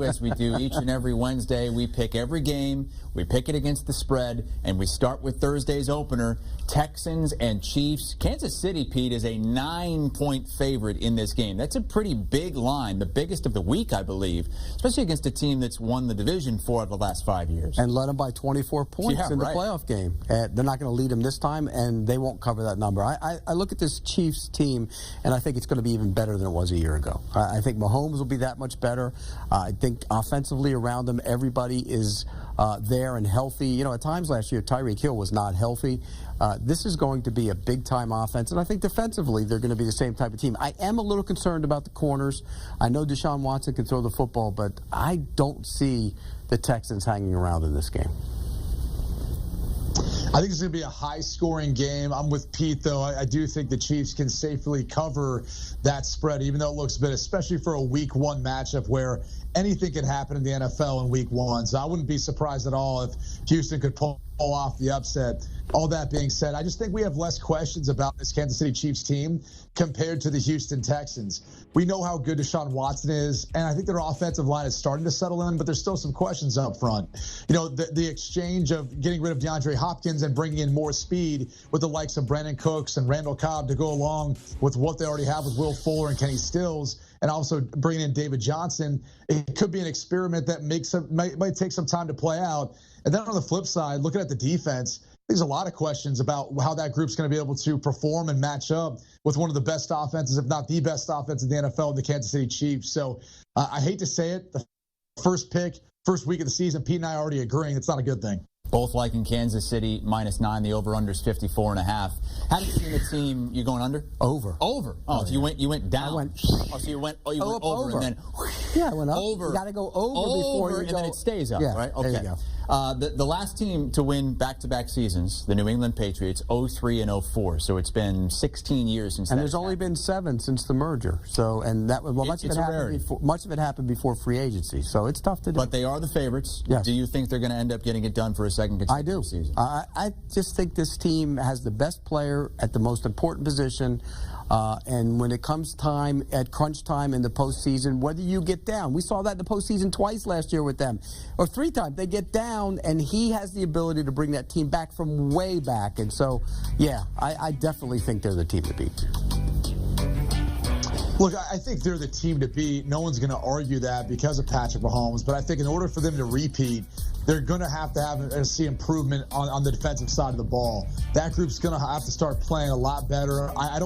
As we do each and every Wednesday, we pick every game, we pick it against the spread, and we start with Thursday's opener, Texans and Chiefs. Kansas City, Pete, is a 9-point favorite in this game. That's a pretty big line, the biggest of the week, I believe, especially against a team that's won the division 4 of the last 5 years. And led them by 24 points in the playoff game. They're not going to lead them this time, and they won't cover that number. I look at this Chiefs team, and I think it's going to be even better than it was a year ago. I think Mahomes will be that much better. I think offensively around them, everybody is there and healthy. You know, at times last year, Tyreek Hill was not healthy. This is going to be a big-time offense, and I think defensively they're going to be the same type of team. I am a little concerned about the corners. I know Deshaun Watson can throw the football, but I don't see the Texans hanging around in this game. I think it's going to be a high-scoring game. I'm with Pete, though. I do think the Chiefs can safely cover that spread, even though it looks a bit, especially for a Week 1 matchup where anything can happen in the NFL in Week 1. So I wouldn't be surprised at all if Houston could pull off the upset. All that being said, I just think we have less questions about this Kansas City Chiefs team compared to the Houston Texans. We know how good Deshaun Watson is, and I think their offensive line is starting to settle in, but there's still some questions up front. You know, the exchange of getting rid of DeAndre Hopkins and bringing in more speed with the likes of Brandon Cooks and Randall Cobb to go along with what they already have with Will Fuller and Kenny Stills, and also bringing in David Johnson, it could be an experiment that might take some time to play out. And then on the flip side, looking at the defense, there's a lot of questions about how that group's going to be able to perform and match up with one of the best offenses, if not the best offense in the NFL, the Kansas City Chiefs. So I hate to say it, the first pick, first week of the season, Pete and I are already agreeing it's not a good thing. Both liking Kansas City -9. The over/under's 54.5. How do you see the team? You going under? Over. Over. Oh, so you went down. I went. Oh, so you went over and then. Yeah, I went up. Over. You got to go over before you and go. then it stays up, yeah, right? Okay. There you go. The last team to win back-to-back seasons, the New England Patriots, 03 and 04. So it's been 16 years since. And there's only been 7 since the merger. So much of it happened before free agency. So it's tough to do. But they are the favorites. Yes. Do you think they're going to end up getting it done for a second consecutive season? I just think this team has the best player at the most important position. And when it comes time, at crunch time in the postseason, whether you get down, we saw that in the postseason twice last year with them, or 3 times. They get down, and he has the ability to bring that team back from way back. And so, yeah, I definitely think they're the team to beat. Look, I think they're the team to beat. No one's going to argue that because of Patrick Mahomes. But I think in order for them to repeat, they're going to have to see improvement on the defensive side of the ball. That group's going to have to start playing a lot better. I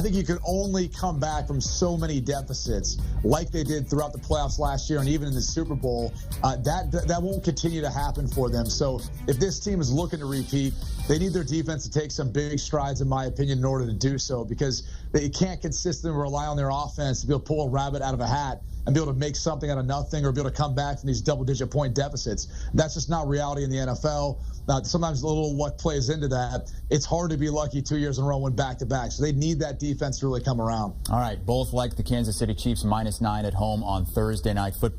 think you can only come back from so many deficits like they did throughout the playoffs last year and even in the Super Bowl. That won't continue to happen for them. So if this team is looking to repeat, they need their defense to take some big strides, in my opinion, in order to do so, because they can't consistently rely on their offense to be able to pull a rabbit out of a hat and be able to make something out of nothing or be able to come back from these double-digit point deficits. That's just not reality in the NFL. Sometimes a little luck plays into that. It's hard to be lucky 2 years in a row and back-to-back. So they need that defense to really come around. All right, both like the Kansas City Chiefs -9 at home on Thursday Night Football.